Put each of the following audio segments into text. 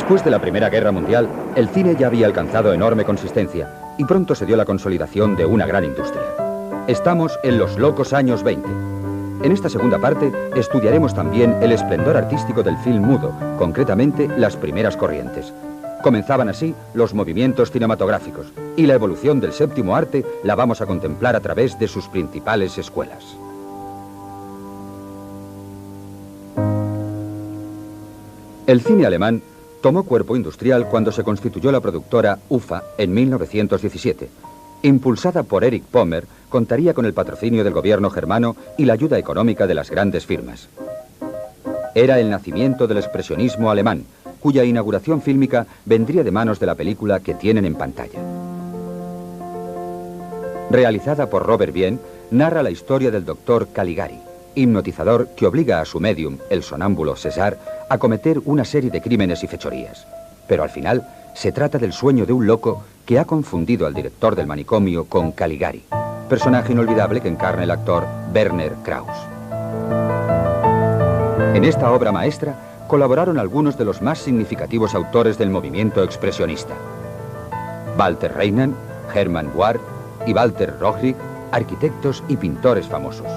Después de la Primera Guerra Mundial, el cine ya había alcanzado enorme consistencia y pronto se dio la consolidación de una gran industria. Estamos en los locos años 20. En esta segunda parte estudiaremos también el esplendor artístico del film mudo, concretamente las primeras corrientes. Comenzaban así los movimientos cinematográficos y la evolución del séptimo arte la vamos a contemplar a través de sus principales escuelas. El cine alemán tomó cuerpo industrial cuando se constituyó la productora UFA en 1917. Impulsada por Erich Pommer, contaría con el patrocinio del gobierno germano y la ayuda económica de las grandes firmas. Era el nacimiento del expresionismo alemán, cuya inauguración fílmica vendría de manos de la película que tienen en pantalla. Realizada por Robert Wien, narra la historia del doctor Caligari, hipnotizador que obliga a su médium, el sonámbulo César, a cometer una serie de crímenes y fechorías. Pero al final se trata del sueño de un loco que ha confundido al director del manicomio con Caligari, personaje inolvidable que encarna el actor Werner Krauss. En esta obra maestra colaboraron algunos de los más significativos autores del movimiento expresionista: Walter Reinan, Hermann Ward y Walter Rohrig, arquitectos y pintores famosos.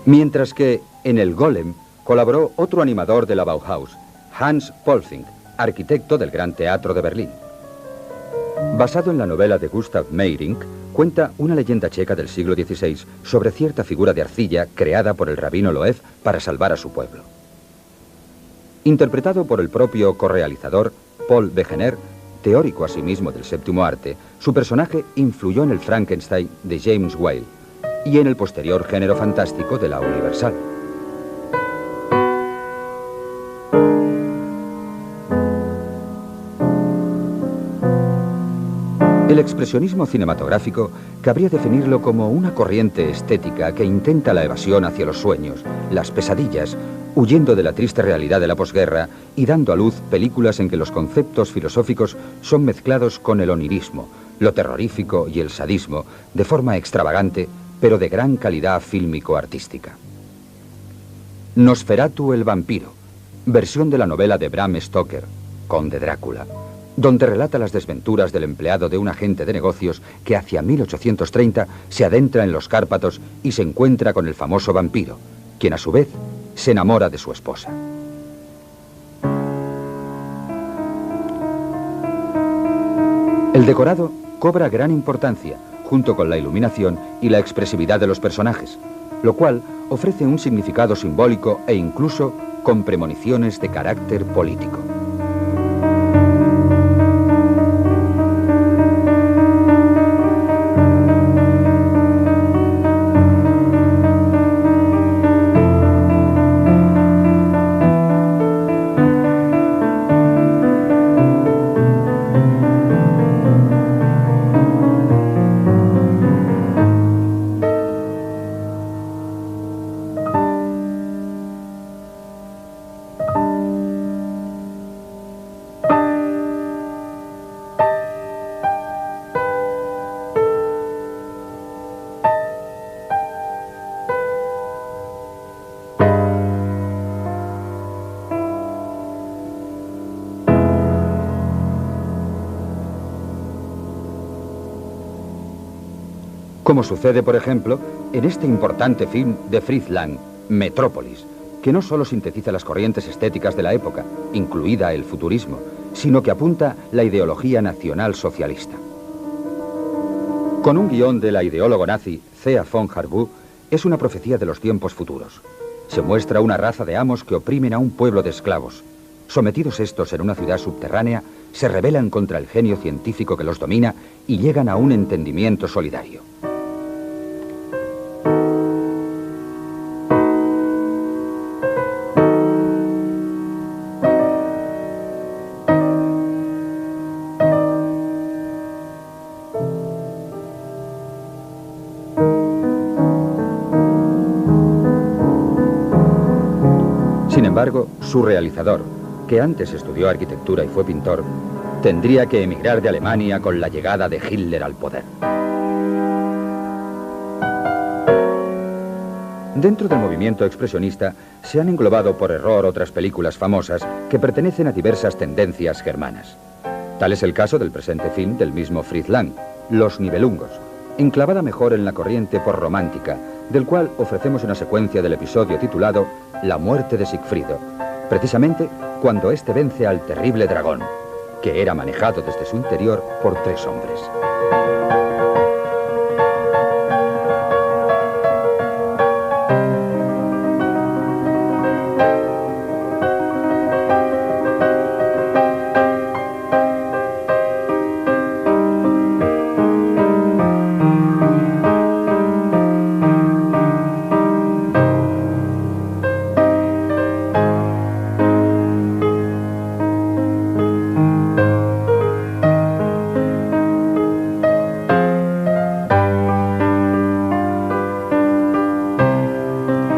Mientras que en el Golem colaboró otro animador de la Bauhaus, Hans Polfing, arquitecto del Gran Teatro de Berlín. Basado en la novela de Gustav Meyrink, cuenta una leyenda checa del siglo XVI sobre cierta figura de arcilla creada por el rabino Loew para salvar a su pueblo. Interpretado por el propio correalizador Paul Wegener, teórico asimismo del séptimo arte, su personaje influyó en el Frankenstein de James Whale y en el posterior género fantástico de la Universal. El expresionismo cinematográfico cabría definirlo como una corriente estética que intenta la evasión hacia los sueños, las pesadillas, huyendo de la triste realidad de la posguerra y dando a luz películas en que los conceptos filosóficos son mezclados con el onirismo, lo terrorífico y el sadismo, de forma extravagante, pero de gran calidad fílmico-artística. Nosferatu el vampiro, versión de la novela de Bram Stoker, Conde Drácula, donde relata las desventuras del empleado de un agente de negocios que hacia 1830 se adentra en los Cárpatos y se encuentra con el famoso vampiro, quien a su vez se enamora de su esposa. El decorado cobra gran importancia, junto con la iluminación y la expresividad de los personajes, lo cual ofrece un significado simbólico e incluso con premoniciones de carácter político. Como sucede, por ejemplo, en este importante film de Fritz Lang, Metrópolis, que no solo sintetiza las corrientes estéticas de la época, incluida el futurismo, sino que apunta la ideología nacional socialista. Con un guión de la ideólogo nazi Thea von Harbou, es una profecía de los tiempos futuros. Se muestra una raza de amos que oprimen a un pueblo de esclavos. Sometidos estos en una ciudad subterránea, se rebelan contra el genio científico que los domina y llegan a un entendimiento solidario. Sin embargo, su realizador, que antes estudió arquitectura y fue pintor, tendría que emigrar de Alemania con la llegada de Hitler al poder. Dentro del movimiento expresionista se han englobado por error otras películas famosas que pertenecen a diversas tendencias germanas. Tal es el caso del presente film del mismo Fritz Lang, Los Nibelungos, enclavada mejor en la corriente porromántica, del cual ofrecemos una secuencia del episodio titulado La muerte de Sigfrido, precisamente cuando éste vence al terrible dragón, que era manejado desde su interior por 3 hombres.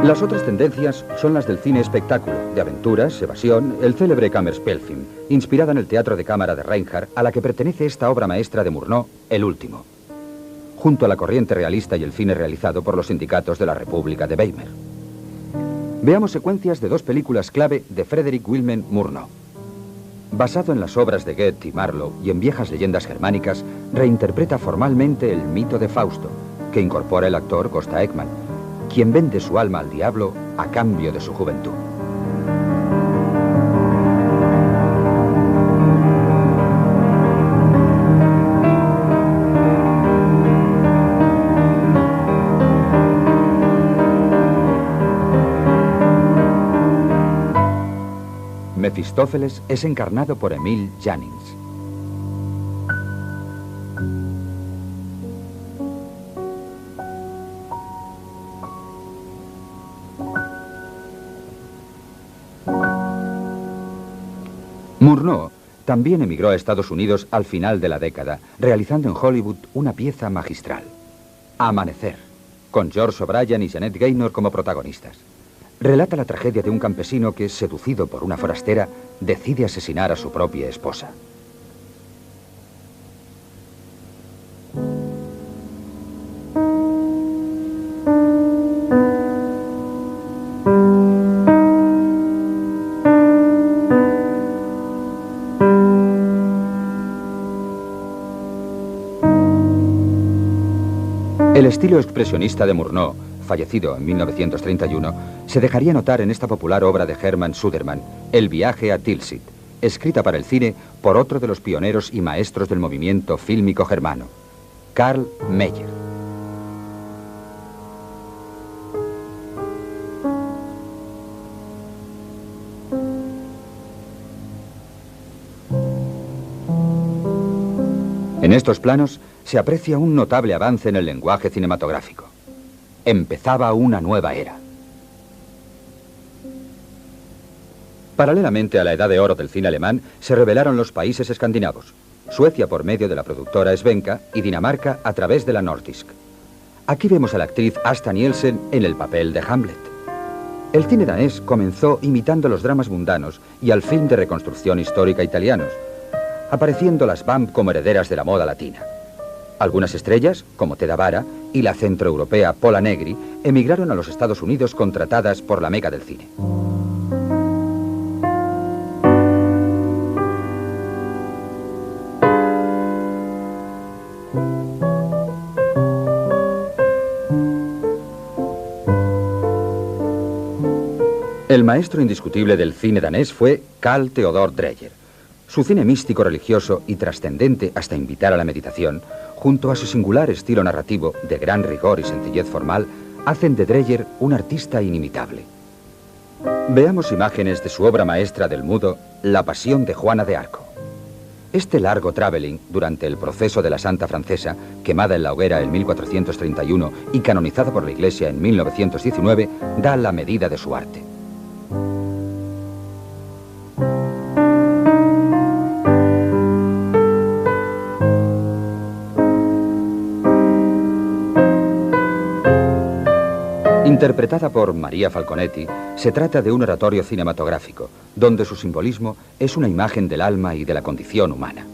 Las otras tendencias son las del cine espectáculo, de aventuras, evasión, el célebre Kammerspielfilm, inspirada en el teatro de cámara de Reinhardt, a la que pertenece esta obra maestra de Murnau, El Último, junto a la corriente realista y el cine realizado por los sindicatos de la República de Weimar. Veamos secuencias de 2 películas clave de Frederick Wilhelm Murnau. Basado en las obras de Goethe y Marlowe y en viejas leyendas germánicas, reinterpreta formalmente el mito de Fausto, que incorpora el actor Gösta Ekman, quien vende su alma al diablo a cambio de su juventud. Mefistófeles es encarnado por Emil Jannings. Murnau también emigró a Estados Unidos al final de la década, realizando en Hollywood una pieza magistral, Amanecer, con George O'Brien y Janet Gaynor como protagonistas. Relata la tragedia de un campesino que, seducido por una forastera, decide asesinar a su propia esposa. El estilo expresionista de Murnau, fallecido en 1931, se dejaría notar en esta popular obra de Hermann Sudermann, El viaje a Tilsit, escrita para el cine por otro de los pioneros y maestros del movimiento fílmico germano, Karl Mayer. En estos planos se aprecia un notable avance en el lenguaje cinematográfico. Empezaba una nueva era. Paralelamente a la edad de oro del cine alemán, se revelaron los países escandinavos. Suecia por medio de la productora Svenska y Dinamarca a través de la Nordisk. Aquí vemos a la actriz Asta Nielsen en el papel de Hamlet. El cine danés comenzó imitando los dramas mundanos y al film de reconstrucción histórica italianos, apareciendo las Vamp como herederas de la moda latina. Algunas estrellas, como Teda Bara y la centroeuropea Pola Negri, emigraron a los Estados Unidos contratadas por la meca del cine. El maestro indiscutible del cine danés fue Carl Theodor Dreyer. Su cine místico, religioso y trascendente hasta invitar a la meditación, junto a su singular estilo narrativo de gran rigor y sencillez formal, hacen de Dreyer un artista inimitable. Veamos imágenes de su obra maestra del mudo, La Pasión de Juana de Arco. Este largo traveling durante el proceso de la Santa Francesa, quemada en la hoguera en 1431 y canonizada por la Iglesia en 1919, da la medida de su arte. Interpretada por María Falconetti, se trata de un oratorio cinematográfico, donde su simbolismo es una imagen del alma y de la condición humana.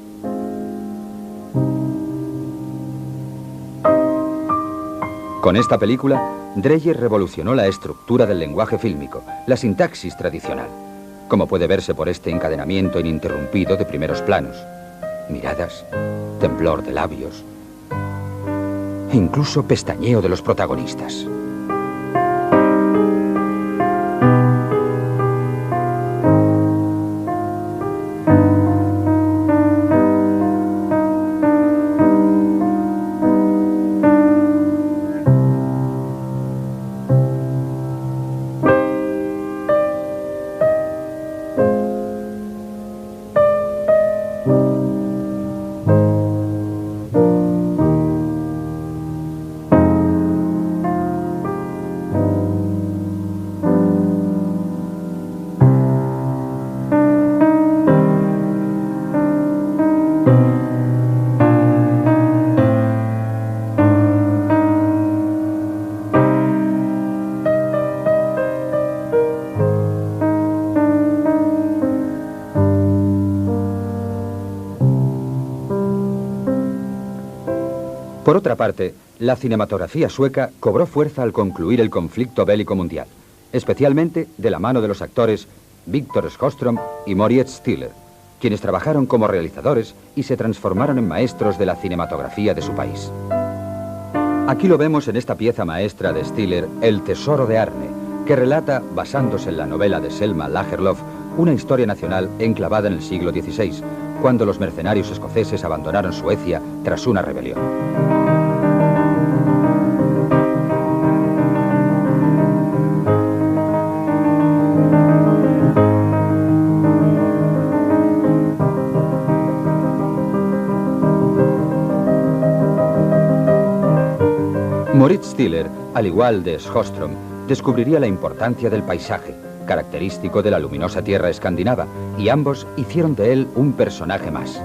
Con esta película, Dreyer revolucionó la estructura del lenguaje fílmico, la sintaxis tradicional, como puede verse por este encadenamiento ininterrumpido de primeros planos, miradas, temblor de labios e incluso pestañeo de los protagonistas. Por otra parte, la cinematografía sueca cobró fuerza al concluir el conflicto bélico mundial, especialmente de la mano de los actores Victor Sjöström y Moritz Stiller, quienes trabajaron como realizadores y se transformaron en maestros de la cinematografía de su país. Aquí lo vemos en esta pieza maestra de Stiller, El tesoro de Arne, que relata, basándose en la novela de Selma Lagerlöf, una historia nacional enclavada en el siglo XVI, cuando los mercenarios escoceses abandonaron Suecia tras una rebelión. Moritz Stiller, al igual de Sjöström, descubriría la importancia del paisaje, característico de la luminosa tierra escandinava, y ambos hicieron de él un personaje más.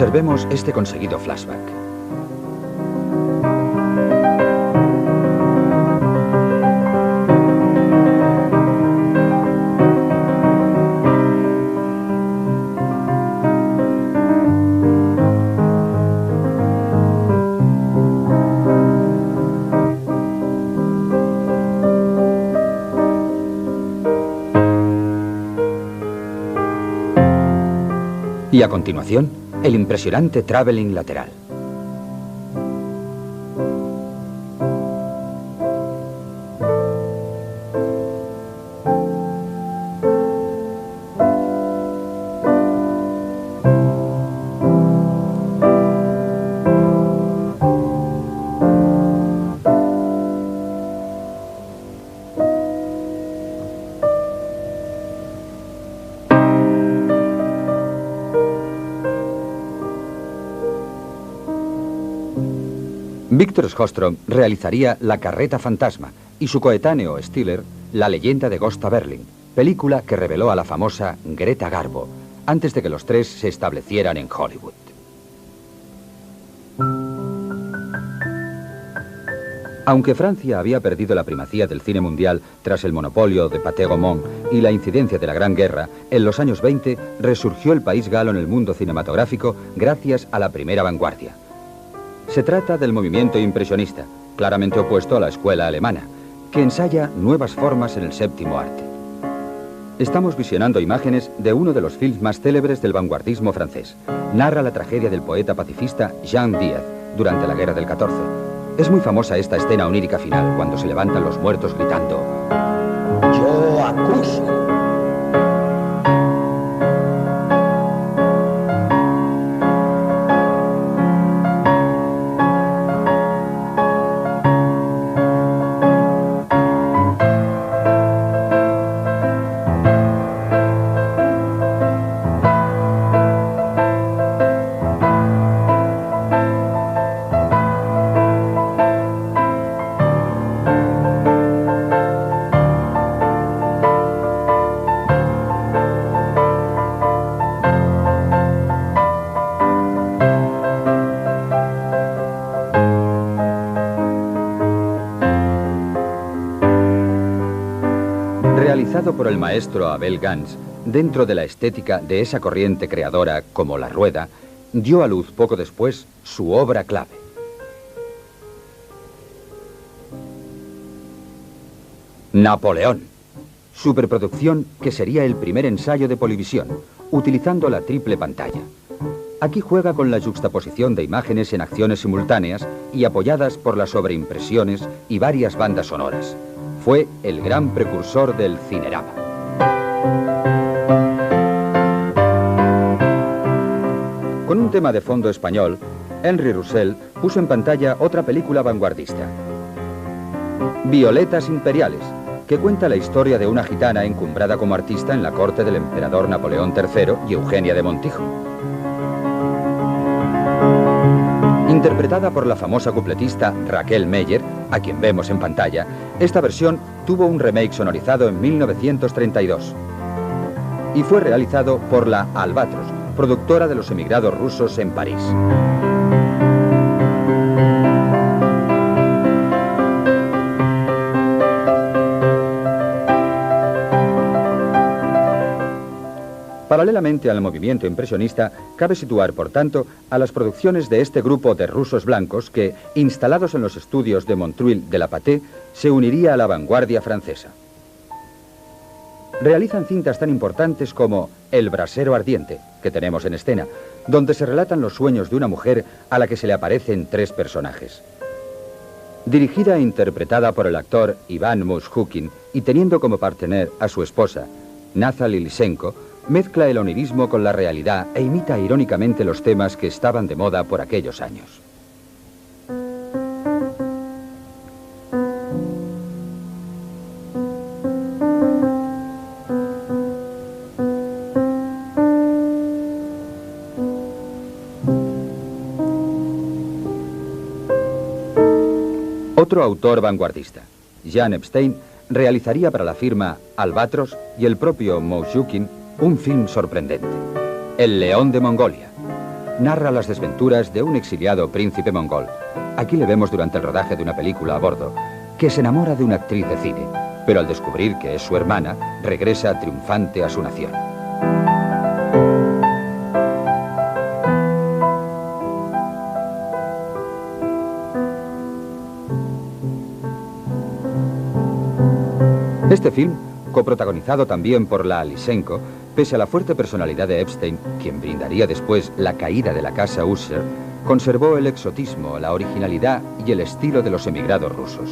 Observemos este conseguido flashback. Y a continuación, el impresionante traveling lateral. Victor Sjostrom realizaría La carreta fantasma y su coetáneo Stiller La leyenda de Gösta Berling, película que reveló a la famosa Greta Garbo antes de que los tres se establecieran en Hollywood. Aunque Francia había perdido la primacía del cine mundial tras el monopolio de Pathé Gaumont y la incidencia de la Gran Guerra, en los años 20 resurgió el país galo en el mundo cinematográfico gracias a la primera vanguardia. Se trata del movimiento impresionista, claramente opuesto a la escuela alemana, que ensaya nuevas formas en el séptimo arte. Estamos visionando imágenes de uno de los films más célebres del vanguardismo francés. Narra la tragedia del poeta pacifista Jean Diaz durante la Guerra del 14. Es muy famosa esta escena onírica final, cuando se levantan los muertos gritando: «Yo acuso». Realizado por el maestro Abel Gance, dentro de la estética de esa corriente creadora como La Rueda, dio a luz poco después su obra clave. Napoleón. Superproducción que sería el primer ensayo de Polivisión, utilizando la triple pantalla. Aquí juega con la yuxtaposición de imágenes en acciones simultáneas y apoyadas por las sobreimpresiones y varias bandas sonoras. Fue el gran precursor del cinerama. Con un tema de fondo español, Henry Roussel puso en pantalla otra película vanguardista, Violetas Imperiales, que cuenta la historia de una gitana encumbrada como artista en la corte del emperador Napoleón III y Eugenia de Montijo. Interpretada por la famosa cupletista Raquel Meyer, a quien vemos en pantalla, esta versión tuvo un remake sonorizado en 1932 y fue realizado por la Albatros, productora de los emigrados rusos en París. Paralelamente al movimiento impresionista, cabe situar, por tanto, a las producciones de este grupo de rusos blancos que, instalados en los estudios de Montreuil de la Pathé, se uniría a la vanguardia francesa. Realizan cintas tan importantes como El brasero ardiente, que tenemos en escena, donde se relatan los sueños de una mujer a la que se le aparecen tres personajes. Dirigida e interpretada por el actor Iván Mushkin y teniendo como partener a su esposa, Nathalie Lysenko, mezcla el onirismo con la realidad e imita irónicamente los temas que estaban de moda por aquellos años. Otro autor vanguardista, Jean Epstein, realizaría para la firma Albatros y el propio Mushkin un film sorprendente, El León de Mongolia. Narra las desventuras de un exiliado príncipe mongol. Aquí le vemos durante el rodaje de una película a bordo, que se enamora de una actriz de cine, pero al descubrir que es su hermana, regresa triunfante a su nación. Este film, coprotagonizado también por la Lysenko, pese a la fuerte personalidad de Epstein, quien brindaría después la caída de la casa Usher, conservó el exotismo, la originalidad y el estilo de los emigrados rusos.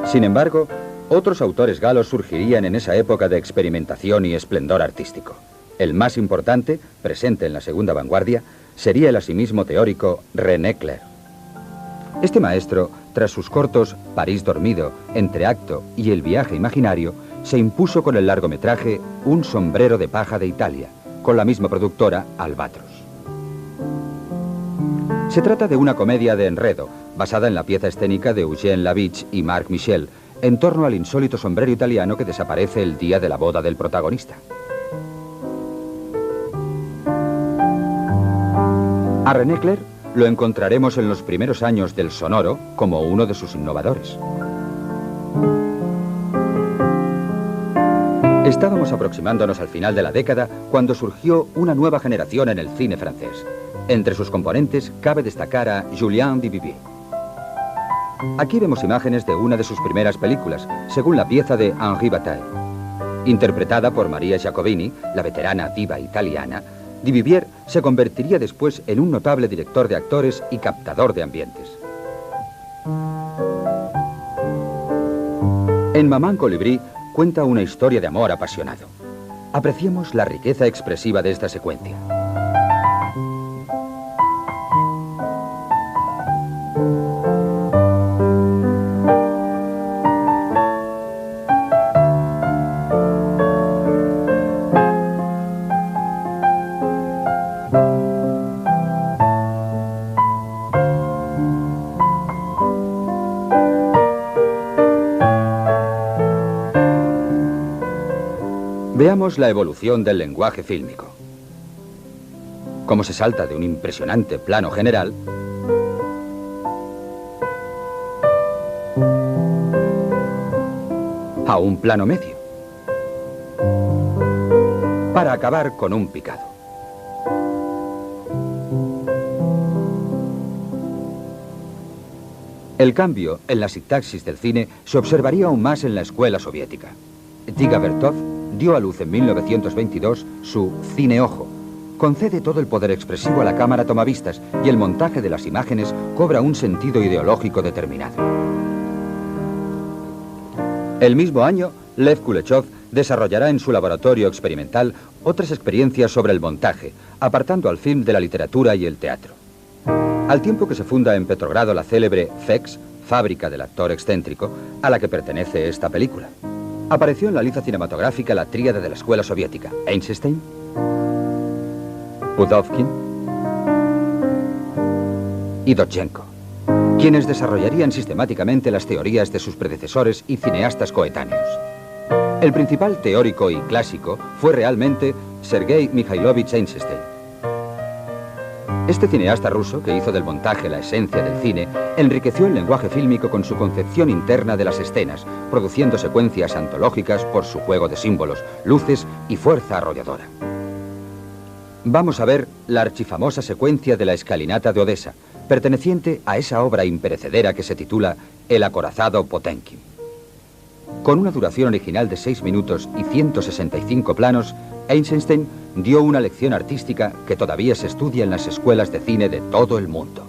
Sin embargo, otros autores galos surgirían en esa época de experimentación y esplendor artístico. El más importante, presente en la segunda vanguardia, sería el asimismo teórico René Clair. Este maestro, tras sus cortos París dormido, Entreacto y El viaje imaginario, se impuso con el largometraje Un sombrero de paja de Italia, con la misma productora, Albatros. Se trata de una comedia de enredo, basada en la pieza escénica de Eugène Labiche y Marc Michel, en torno al insólito sombrero italiano que desaparece el día de la boda del protagonista. A René Clair lo encontraremos en los primeros años del sonoro como uno de sus innovadores. Estábamos aproximándonos al final de la década cuando surgió una nueva generación en el cine francés. Entre sus componentes cabe destacar a Julien Duvivier. Aquí vemos imágenes de una de sus primeras películas, según la pieza de Henri Bataille. Interpretada por Maria Giacobini, la veterana diva italiana, Duvivier se convertiría después en un notable director de actores y captador de ambientes. En Maman Colibrí cuenta una historia de amor apasionado. Apreciemos la riqueza expresiva de esta secuencia. Veamos la evolución del lenguaje fílmico. Cómo se salta de un impresionante plano general a un plano medio, para acabar con un picado. El cambio en la sintaxis del cine se observaría aún más en la escuela soviética. Dziga Vertov dio a luz en 1922 su Cine Ojo. Concede todo el poder expresivo a la cámara tomavistas y el montaje de las imágenes cobra un sentido ideológico determinado. El mismo año, Lev Kuleshov desarrollará en su laboratorio experimental otras experiencias sobre el montaje, apartando al film de la literatura y el teatro. Al tiempo que se funda en Petrogrado la célebre FEX, fábrica del actor excéntrico, a la que pertenece esta película. Apareció en la lista cinematográfica la tríada de la escuela soviética, Eisenstein, Pudovkin y Dovzhenko, quienes desarrollarían sistemáticamente las teorías de sus predecesores y cineastas coetáneos. El principal teórico y clásico fue realmente Sergei Mikhailovich Eisenstein. Este cineasta ruso, que hizo del montaje la esencia del cine, enriqueció el lenguaje fílmico con su concepción interna de las escenas, produciendo secuencias antológicas por su juego de símbolos, luces y fuerza arrolladora. Vamos a ver la archifamosa secuencia de la escalinata de Odessa, perteneciente a esa obra imperecedera que se titula El acorazado Potemkin. Con una duración original de 6 minutos y 165 planos, Eisenstein dio una lección artística que todavía se estudia en las escuelas de cine de todo el mundo.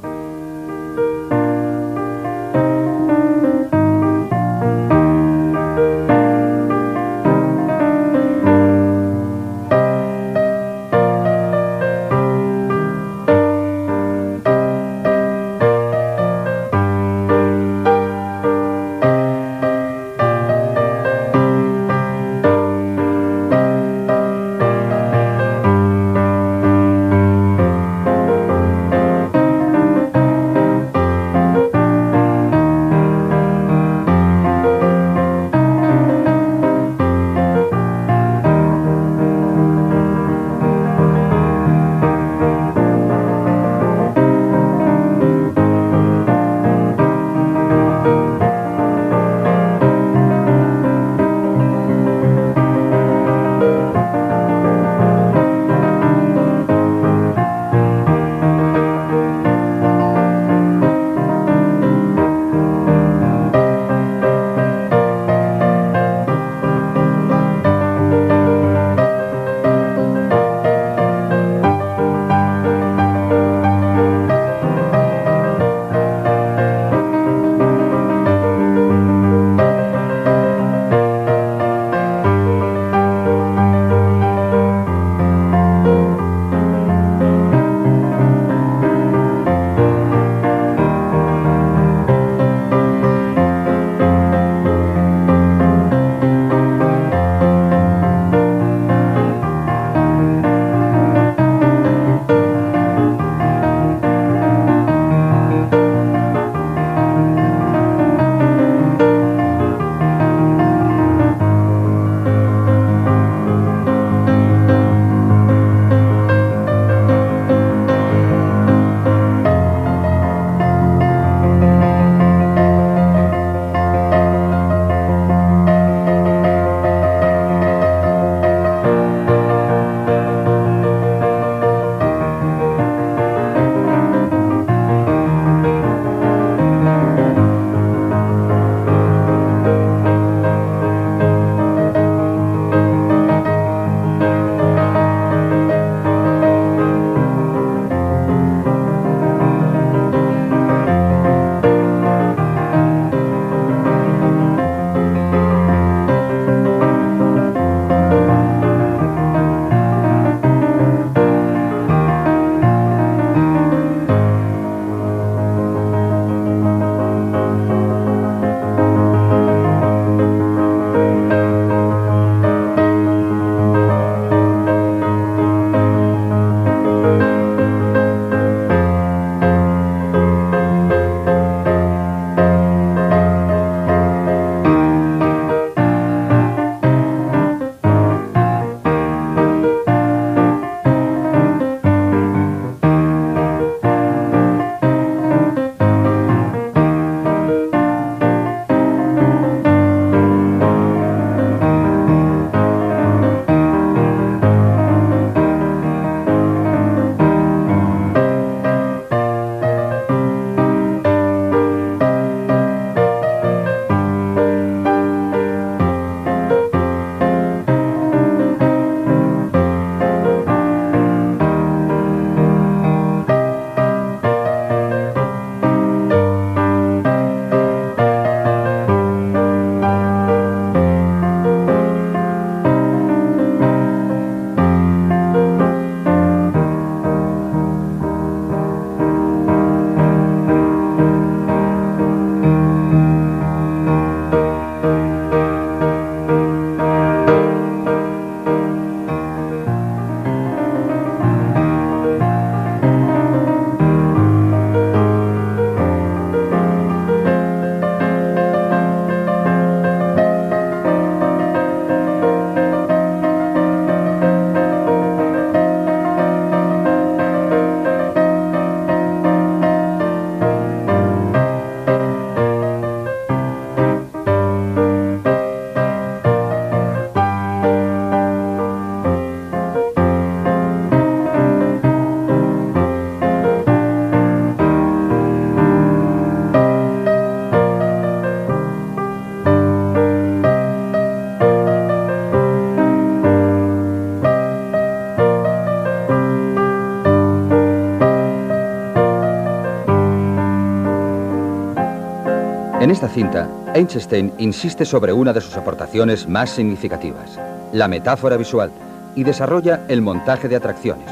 En esta cinta, Einstein insiste sobre una de sus aportaciones más significativas, la metáfora visual, y desarrolla el montaje de atracciones,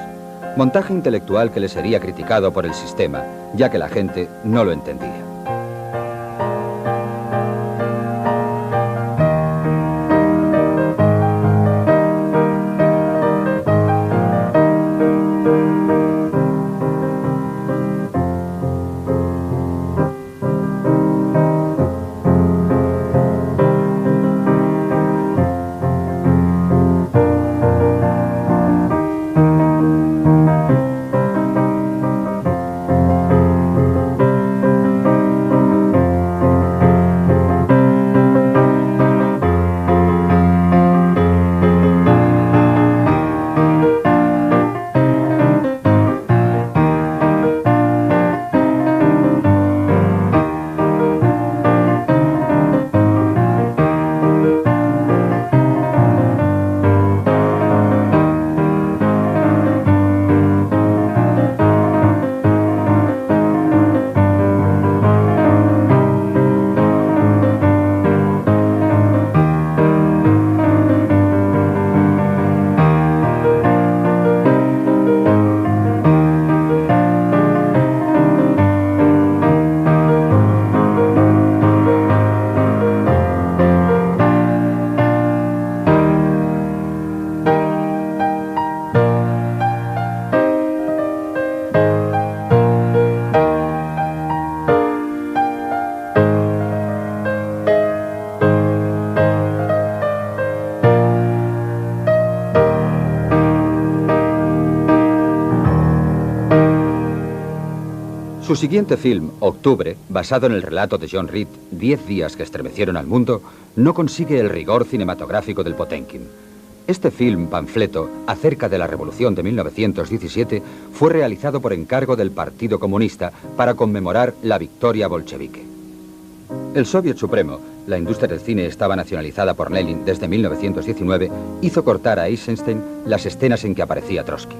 montaje intelectual que le sería criticado por el sistema, ya que la gente no lo entendía. Su siguiente film, Octubre, basado en el relato de John Reed, 10 días que estremecieron al mundo, no consigue el rigor cinematográfico del Potemkin. Este film panfleto acerca de la Revolución de 1917 fue realizado por encargo del Partido Comunista para conmemorar la victoria bolchevique. El Soviet Supremo, la industria del cine estaba nacionalizada por Lenin desde 1919, hizo cortar a Eisenstein las escenas en que aparecía Trotsky.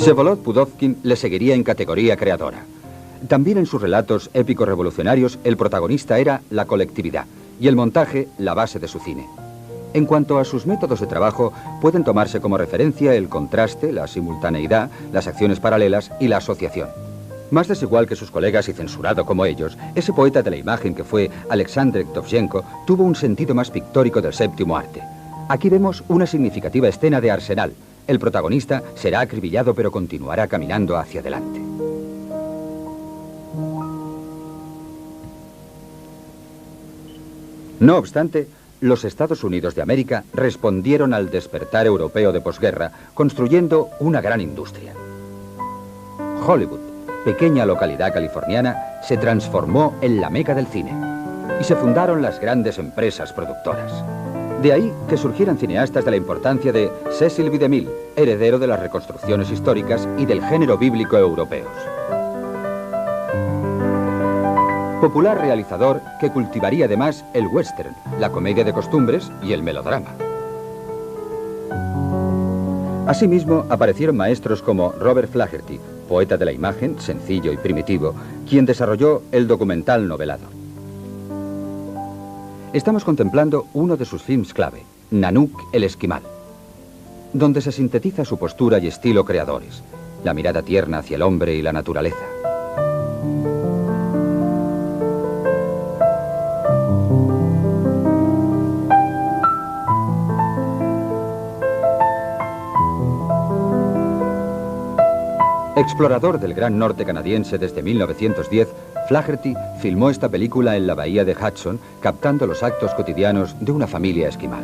Vsevolod Pudovkin le seguiría en categoría creadora. También en sus relatos épicos revolucionarios, el protagonista era la colectividad y el montaje la base de su cine. En cuanto a sus métodos de trabajo, pueden tomarse como referencia el contraste, la simultaneidad, las acciones paralelas y la asociación. Más desigual que sus colegas y censurado como ellos, ese poeta de la imagen que fue Alexander Dovzhenko tuvo un sentido más pictórico del séptimo arte. Aquí vemos una significativa escena de Arsenal. El protagonista será acribillado pero continuará caminando hacia adelante. No obstante, los Estados Unidos de América respondieron al despertar europeo de posguerra construyendo una gran industria. Hollywood, pequeña localidad californiana, se transformó en la meca del cine y se fundaron las grandes empresas productoras. De ahí que surgieran cineastas de la importancia de Cecil B. DeMille, heredero de las reconstrucciones históricas y del género bíblico europeos. Popular realizador que cultivaría además el western, la comedia de costumbres y el melodrama. Asimismo, aparecieron maestros como Robert Flaherty, poeta de la imagen, sencillo y primitivo, quien desarrolló el documental novelado. Estamos contemplando uno de sus films clave, Nanook el Esquimal, donde se sintetiza su postura y estilo creadores, la mirada tierna hacia el hombre y la naturaleza. Explorador del Gran Norte canadiense desde 1910, Flaherty filmó esta película en la bahía de Hudson, captando los actos cotidianos de una familia esquimal.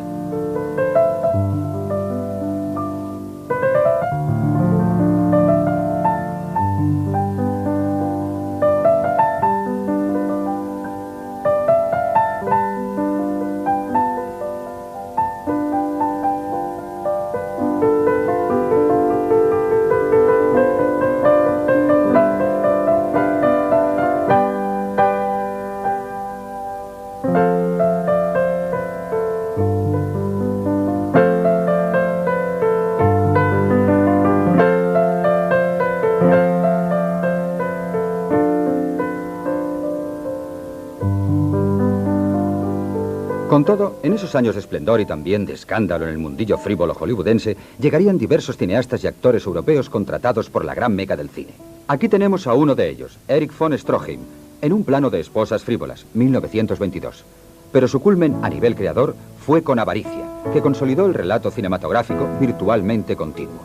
Con todo, en esos años de esplendor y también de escándalo en el mundillo frívolo hollywoodense, llegarían diversos cineastas y actores europeos contratados por la gran meca del cine. Aquí tenemos a uno de ellos, Erich von Stroheim, en Un plano de esposas frívolas, 1922. Pero su culmen a nivel creador fue con Avaricia, que consolidó el relato cinematográfico virtualmente continuo.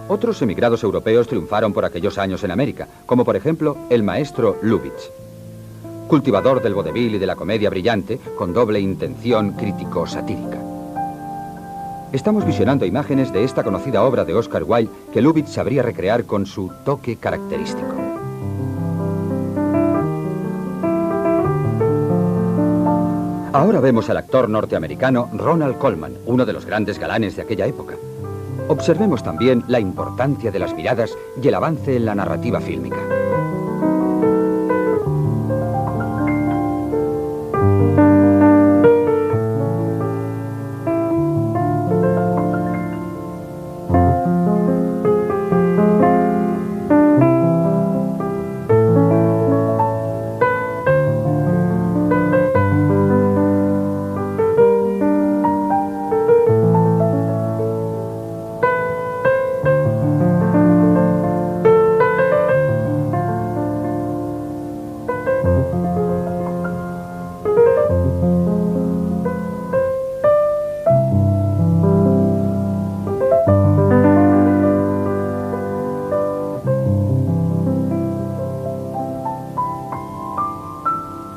Otros emigrados europeos triunfaron por aquellos años en América, como por ejemplo el maestro Lubitsch. Cultivador del vodevil y de la comedia brillante, con doble intención crítico-satírica. Estamos visionando imágenes de esta conocida obra de Oscar Wilde que Lubitsch sabría recrear con su toque característico. Ahora vemos al actor norteamericano Ronald Colman, uno de los grandes galanes de aquella época. Observemos también la importancia de las miradas y el avance en la narrativa fílmica.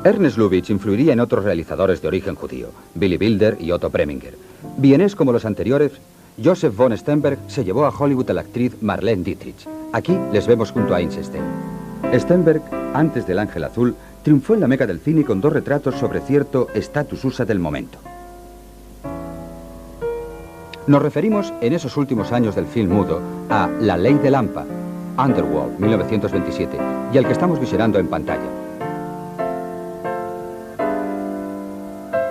Ernest Lubitsch influiría en otros realizadores de origen judío, Billy Wilder y Otto Preminger. Vienés como los anteriores, Joseph von Sternberg se llevó a Hollywood a la actriz Marlene Dietrich. Aquí les vemos junto a Eisenstein. Sternberg, antes del Ángel Azul, triunfó en la meca del cine con dos retratos sobre cierto status USA del momento. Nos referimos en esos últimos años del film mudo a La Ley de Lampa, Underworld, 1927, y al que estamos visionando en pantalla.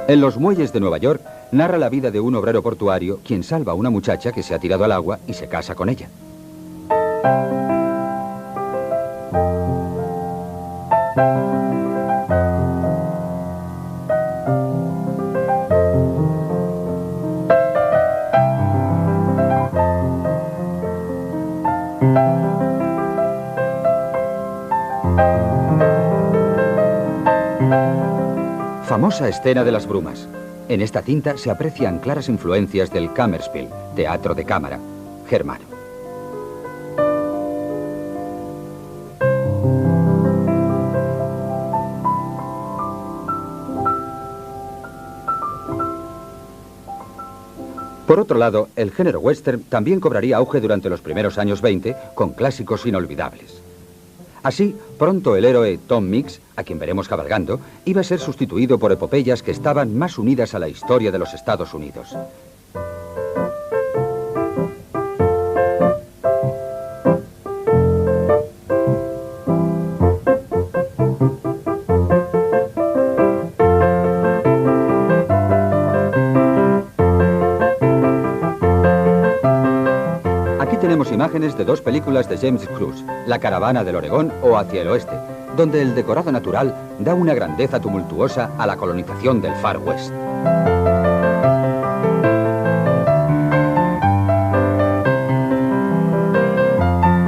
En los muelles de Nueva York, narra la vida de un obrero portuario quien salva a una muchacha que se ha tirado al agua y se casa con ella. Famosa escena de las brumas. En esta cinta se aprecian claras influencias del Kammerspiel, teatro de cámara, germano. Por otro lado, el género western también cobraría auge durante los primeros años 20 con clásicos inolvidables. Así, pronto el héroe Tom Mix, a quien veremos cabalgando, iba a ser sustituido por epopeyas que estaban más unidas a la historia de los Estados Unidos. Tenemos imágenes de dos películas de James Cruise, La caravana del Oregón o Hacia el oeste, donde el decorado natural da una grandeza tumultuosa a la colonización del Far West.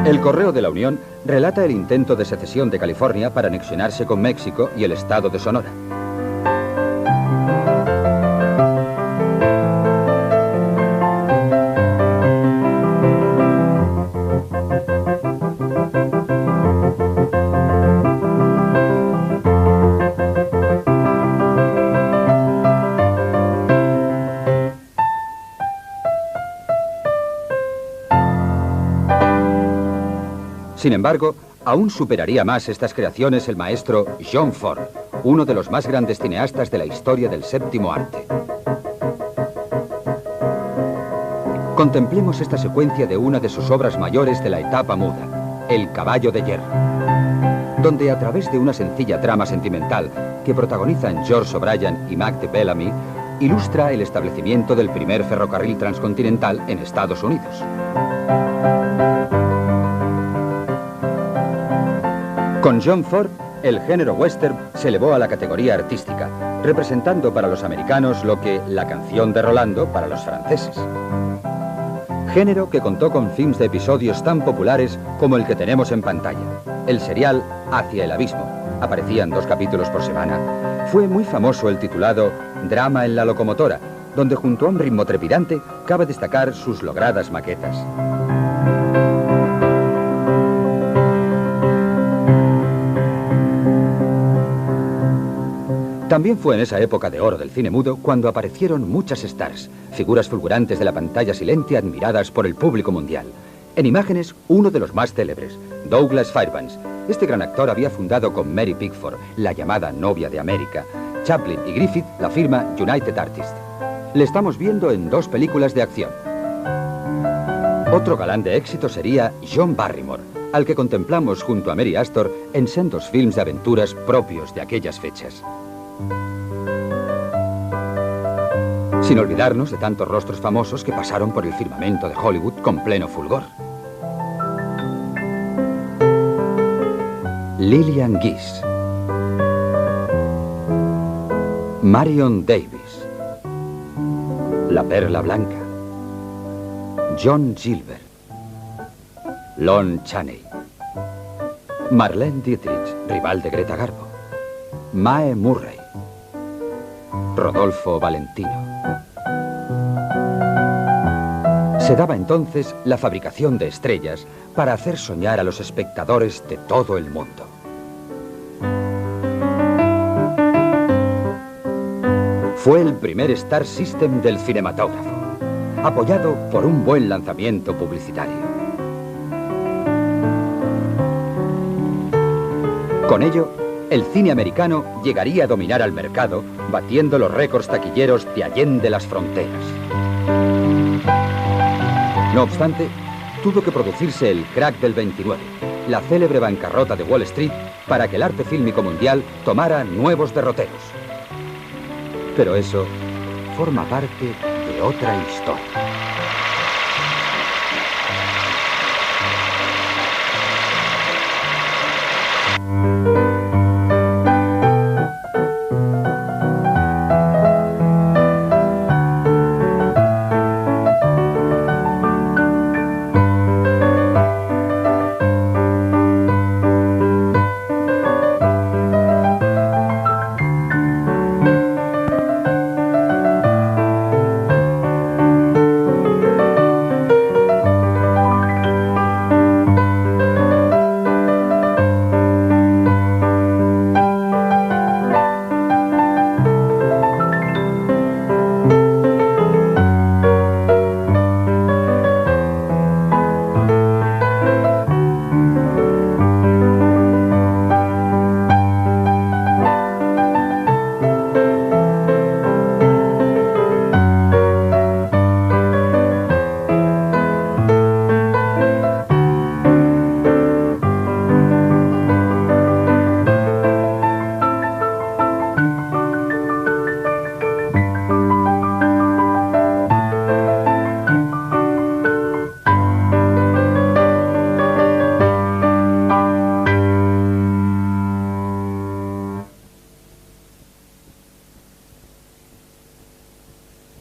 El Correo de la Unión relata el intento de secesión de California para anexionarse con México y el estado de Sonora. Sin embargo, aún superaría más estas creaciones el maestro John Ford, uno de los más grandes cineastas de la historia del séptimo arte. Contemplemos esta secuencia de una de sus obras mayores de la etapa muda, El caballo de hierro, donde a través de una sencilla trama sentimental que protagonizan George O'Brien y Mac Bellamy, ilustra el establecimiento del primer ferrocarril transcontinental en Estados Unidos. Con John Ford el género western se elevó a la categoría artística, representando para los americanos lo que La canción de Rolando para los franceses. Género que contó con films de episodios tan populares como el que tenemos en pantalla. El serial Hacia el abismo, aparecían 2 capítulos por semana. Fue muy famoso el titulado Drama en la locomotora, donde junto a un ritmo trepidante cabe destacar sus logradas maquetas. También fue en esa época de oro del cine mudo cuando aparecieron muchas stars, figuras fulgurantes de la pantalla silente admiradas por el público mundial. En imágenes, uno de los más célebres, Douglas Fairbanks. Este gran actor había fundado con Mary Pickford, la llamada novia de América, Chaplin y Griffith, la firma United Artists. Le estamos viendo en 2 películas de acción. Otro galán de éxito sería John Barrymore, al que contemplamos junto a Mary Astor en sendos films de aventuras propios de aquellas fechas. Sin olvidarnos de tantos rostros famosos que pasaron por el firmamento de Hollywood con pleno fulgor. Lillian Gish, Marion Davies, La Perla Blanca, John Gilbert, Lon Chaney, Marlene Dietrich, rival de Greta Garbo, Mae Murray, Rodolfo Valentino. Se daba entonces la fabricación de estrellas para hacer soñar a los espectadores de todo el mundo. Fue el primer Star System del cinematógrafo, apoyado por un buen lanzamiento publicitario. Con ello, el cine americano llegaría a dominar al mercado, batiendo los récords taquilleros de allende las fronteras. No obstante, tuvo que producirse el crack del 29, la célebre bancarrota de Wall Street, para que el arte fílmico mundial tomara nuevos derroteros. Pero eso forma parte de otra historia.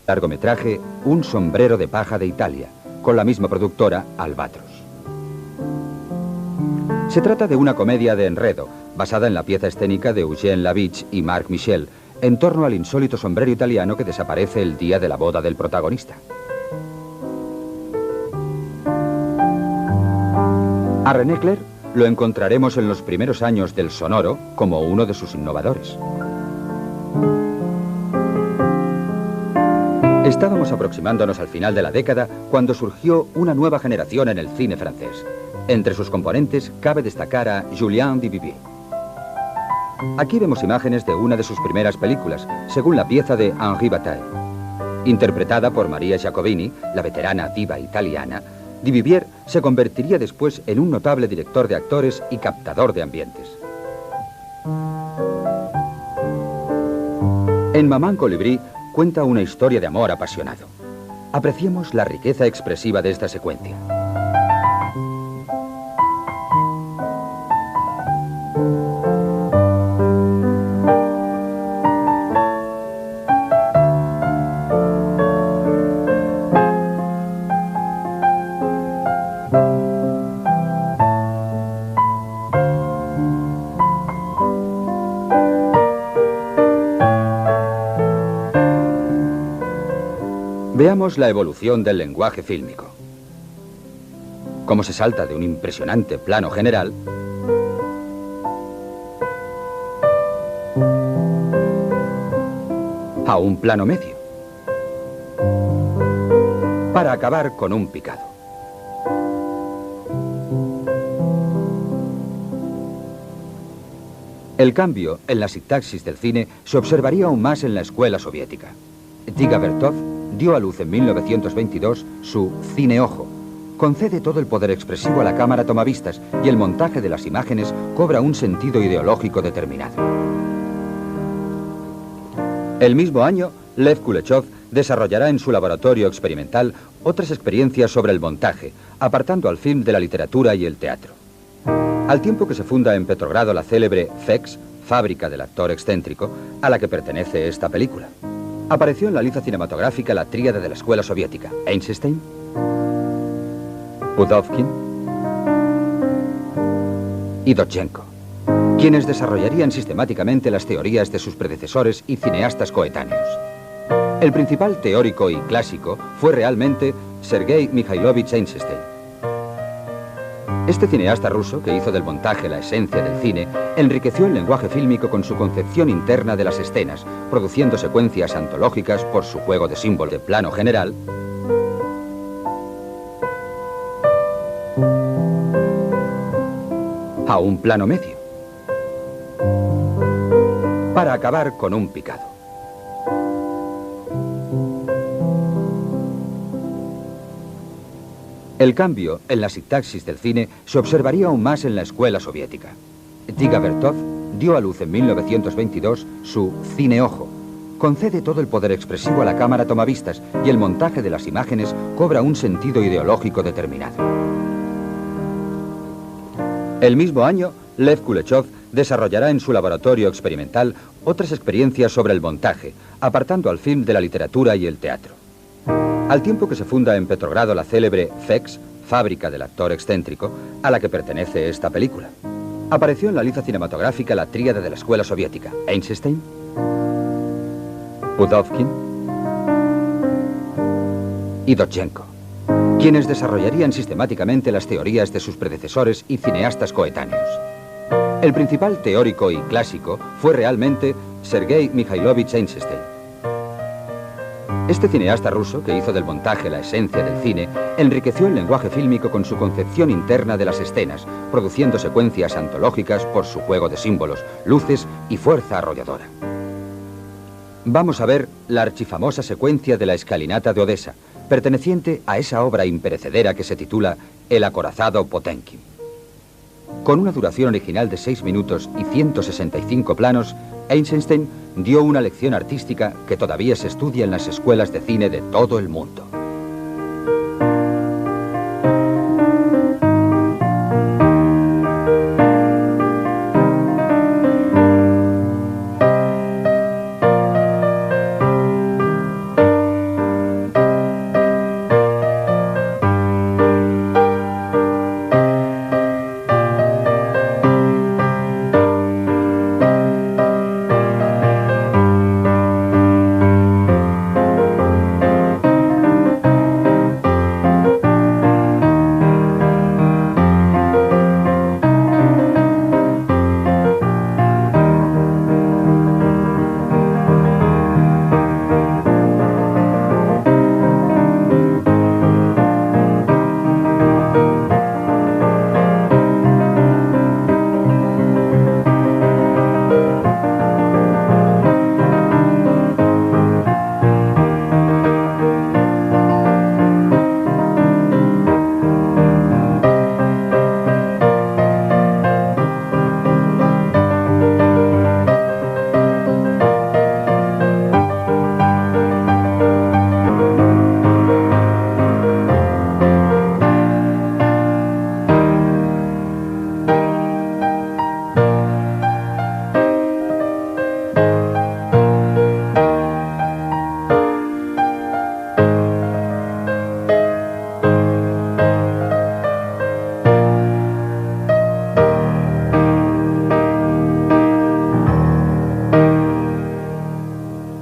Largometraje Un sombrero de paja de Italia, con la misma productora, Albatros. Se trata de una comedia de enredo, basada en la pieza escénica de Eugène Labiche y Marc Michel, en torno al insólito sombrero italiano que desaparece el día de la boda del protagonista. A René Clair lo encontraremos en los primeros años del sonoro como uno de sus innovadores. Estábamos aproximándonos al final de la década cuando surgió una nueva generación en el cine francés. Entre sus componentes cabe destacar a Julien Duvivier. Aquí vemos imágenes de una de sus primeras películas, según la pieza de Henri Bataille. Interpretada por Maria Giacobini, la veterana diva italiana, Duvivier se convertiría después en un notable director de actores y captador de ambientes. En Maman Colibrí cuenta una historia de amor apasionado. Apreciemos la riqueza expresiva de esta secuencia. Veamos la evolución del lenguaje fílmico. Cómo se salta de un impresionante plano general a un plano medio, para acabar con un picado. El cambio en la sintaxis del cine se observaría aún más en la escuela soviética. Dziga Vertov dio a luz en 1922 su Cine Ojo. Concede todo el poder expresivo a la cámara tomavistas y el montaje de las imágenes cobra un sentido ideológico determinado. El mismo año, Lev Kuleshov desarrollará en su laboratorio experimental otras experiencias sobre el montaje, apartando al film de la literatura y el teatro. Al tiempo que se funda en Petrogrado la célebre FEX, fábrica del actor excéntrico, a la que pertenece esta película, apareció en la liza cinematográfica la tríada de la escuela soviética: Eisenstein, Pudovkin y Dovzhenko, quienes desarrollarían sistemáticamente las teorías de sus predecesores y cineastas coetáneos. El principal teórico y clásico fue realmente Sergei Mikhailovich Eisenstein. Este cineasta ruso, que hizo del montaje la esencia del cine, enriqueció el lenguaje fílmico con su concepción interna de las escenas, produciendo secuencias antológicas por su juego de símbolos de plano general a un plano medio, para acabar con un picado. El cambio en la sintaxis del cine se observaría aún más en la escuela soviética. Dziga Vertov dio a luz en 1922 su Cine Ojo. Concede todo el poder expresivo a la cámara tomavistas y el montaje de las imágenes cobra un sentido ideológico determinado. El mismo año, Lev Kuleshov desarrollará en su laboratorio experimental otras experiencias sobre el montaje, apartando al film de la literatura y el teatro. Al tiempo que se funda en Petrogrado la célebre FEX, fábrica del actor excéntrico, a la que pertenece esta película, apareció en la liza cinematográfica la tríada de la escuela soviética: Eisenstein, Pudovkin y Dovzhenko, quienes desarrollarían sistemáticamente las teorías de sus predecesores y cineastas coetáneos. El principal teórico y clásico fue realmente Sergei Mikhailovich Eisenstein. Este cineasta ruso, que hizo del montaje la esencia del cine, enriqueció el lenguaje fílmico con su concepción interna de las escenas, produciendo secuencias antológicas por su juego de símbolos, luces y fuerza arrolladora. Vamos a ver la archifamosa secuencia de la escalinata de Odessa, perteneciente a esa obra imperecedera que se titula El acorazado Potemkin. Con una duración original de 6 minutos y 165 planos, Eisenstein dio una lección artística que todavía se estudia en las escuelas de cine de todo el mundo.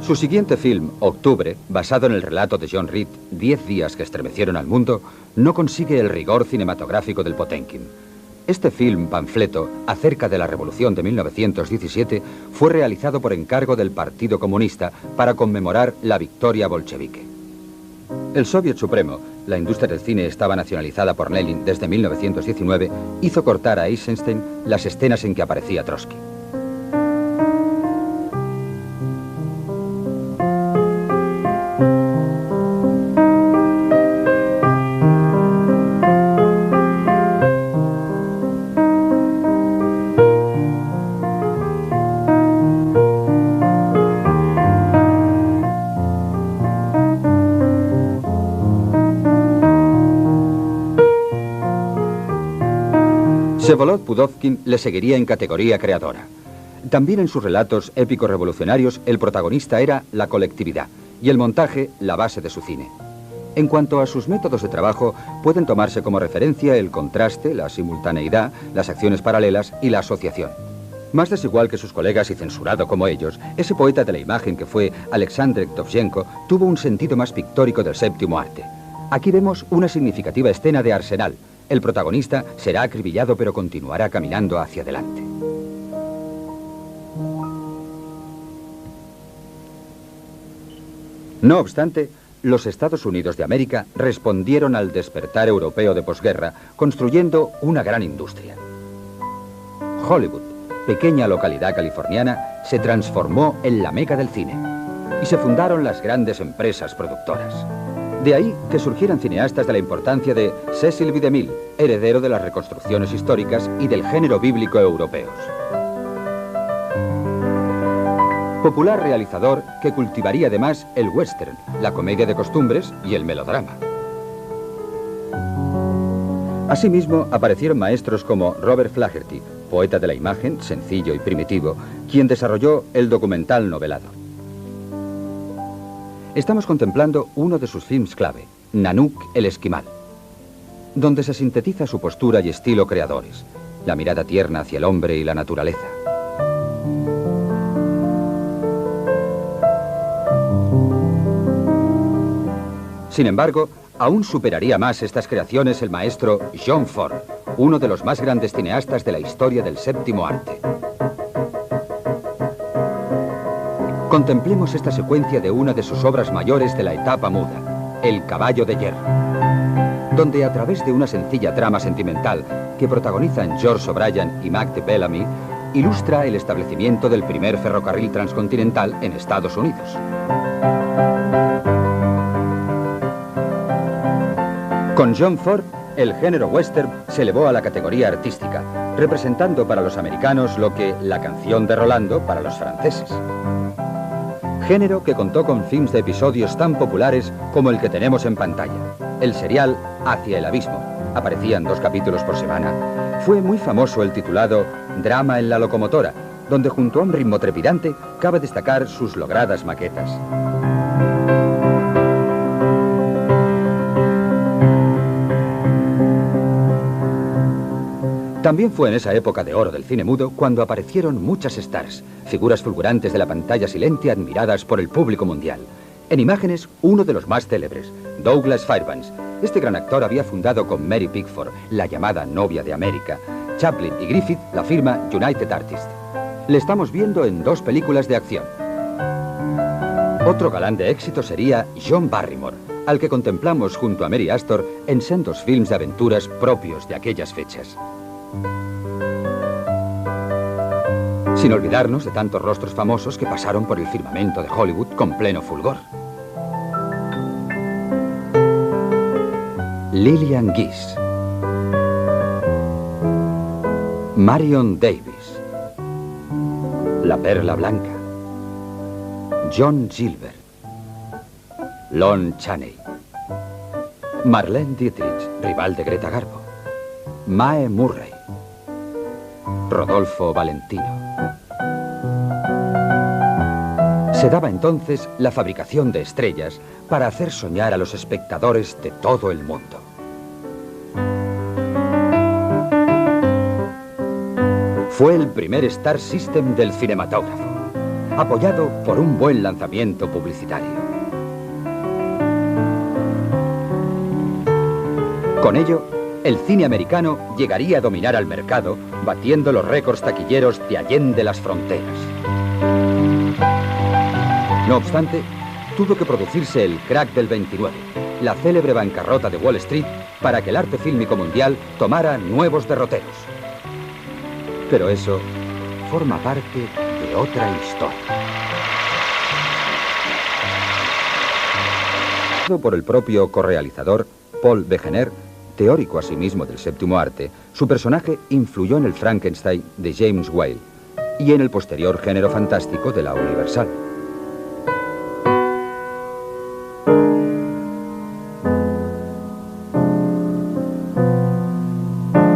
Su siguiente film, Octubre, basado en el relato de John Reed, 10 días que estremecieron al mundo, no consigue el rigor cinematográfico del Potemkin. Este film panfleto, acerca de la Revolución de 1917, fue realizado por encargo del Partido Comunista para conmemorar la victoria bolchevique. El Soviet Supremo, la industria del cine estaba nacionalizada por Lenin desde 1919, hizo cortar a Eisenstein las escenas en que aparecía Trotsky. Vsevolod Pudovkin le seguiría en categoría creadora. También en sus relatos épicos revolucionarios el protagonista era la colectividad y el montaje la base de su cine. En cuanto a sus métodos de trabajo, pueden tomarse como referencia el contraste, la simultaneidad, las acciones paralelas y la asociación. Más desigual que sus colegas y censurado como ellos, ese poeta de la imagen que fue Alexander Dovzhenko tuvo un sentido más pictórico del séptimo arte. Aquí vemos una significativa escena de Arsenal. El protagonista será acribillado pero continuará caminando hacia adelante. No obstante, los Estados Unidos de América respondieron al despertar europeo de posguerra construyendo una gran industria. Hollywood, pequeña localidad californiana, se transformó en la meca del cine y se fundaron las grandes empresas productoras. De ahí que surgieran cineastas de la importancia de Cecil B. DeMille, heredero de las reconstrucciones históricas y del género bíblico europeos. Popular realizador que cultivaría además el western, la comedia de costumbres y el melodrama. Asimismo, aparecieron maestros como Robert Flaherty, poeta de la imagen, sencillo y primitivo, quien desarrolló el documental novelado. Estamos contemplando uno de sus films clave, Nanook el Esquimal, donde se sintetiza su postura y estilo creadores, la mirada tierna hacia el hombre y la naturaleza. Sin embargo, aún superaría más estas creaciones el maestro John Ford, uno de los más grandes cineastas de la historia del séptimo arte. Contemplemos esta secuencia de una de sus obras mayores de la etapa muda, El caballo de hierro, donde a través de una sencilla trama sentimental que protagonizan George O'Brien y Mac Bellamy, ilustra el establecimiento del primer ferrocarril transcontinental en Estados Unidos. Con John Ford, el género western se elevó a la categoría artística, representando para los americanos lo que La canción de Rolando para los franceses. Género que contó con films de episodios tan populares como el que tenemos en pantalla. El serial Hacia el abismo, aparecían 2 capítulos por semana. Fue muy famoso el titulado Drama en la locomotora, donde junto a un ritmo trepidante cabe destacar sus logradas maquetas. También fue en esa época de oro del cine mudo cuando aparecieron muchas stars, figuras fulgurantes de la pantalla silente admiradas por el público mundial. En imágenes, uno de los más célebres, Douglas Fairbanks. Este gran actor había fundado con Mary Pickford, la llamada novia de América, Chaplin y Griffith, la firma United Artists. Le estamos viendo en 2 películas de acción. Otro galán de éxito sería John Barrymore, al que contemplamos junto a Mary Astor en sendos films de aventuras propios de aquellas fechas. Sin olvidarnos de tantos rostros famosos que pasaron por el firmamento de Hollywood con pleno fulgor. Lillian Gish, Marion Davies, La Perla Blanca, John Gilbert, Lon Chaney, Marlene Dietrich, rival de Greta Garbo, Mae Murray, Rodolfo Valentino. Se daba entonces la fabricación de estrellas para hacer soñar a los espectadores de todo el mundo. Fue el primer Star System del cinematógrafo. apoyado por un buen lanzamiento publicitario. Con ello, el cine americano llegaría a dominar al mercado, batiendo los récords taquilleros de allende las fronteras. No obstante, tuvo que producirse el crack del 29, la célebre bancarrota de Wall Street, para que el arte fílmico mundial tomara nuevos derroteros. Pero eso forma parte de otra historia. Por el propio correalizador Paul Wegener, teórico asimismo del séptimo arte, su personaje influyó en el Frankenstein de James Whale y en el posterior género fantástico de la Universal.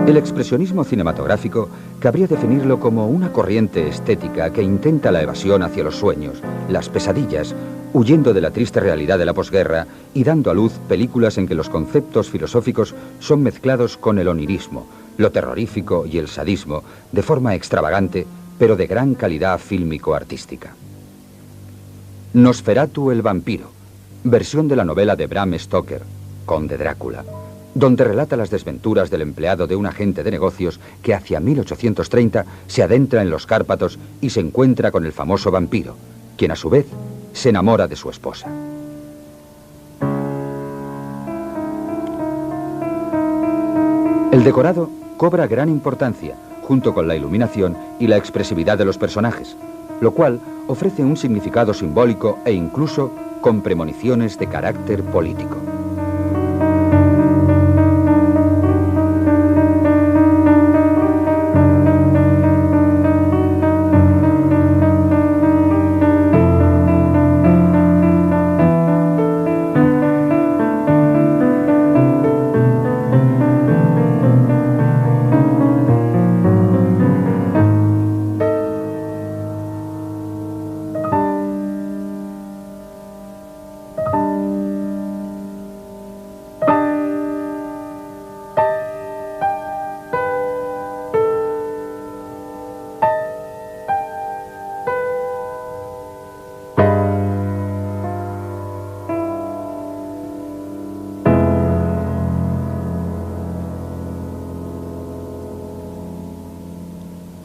El expresionismo cinematográfico cabría definirlo como una corriente estética que intenta la evasión hacia los sueños, las pesadillas, huyendo de la triste realidad de la posguerra y dando a luz películas en que los conceptos filosóficos son mezclados con el onirismo, lo terrorífico y el sadismo, de forma extravagante, pero de gran calidad fílmico-artística. Nosferatu el vampiro, versión de la novela de Bram Stoker, Conde Drácula, donde relata las desventuras del empleado de un agente de negocios que hacia 1830 se adentra en los Cárpatos y se encuentra con el famoso vampiro, quien a su vez se enamora de su esposa. El decorado cobra gran importancia, junto con la iluminación y la expresividad de los personajes, lo cual ofrece un significado simbólico e incluso con premoniciones de carácter político.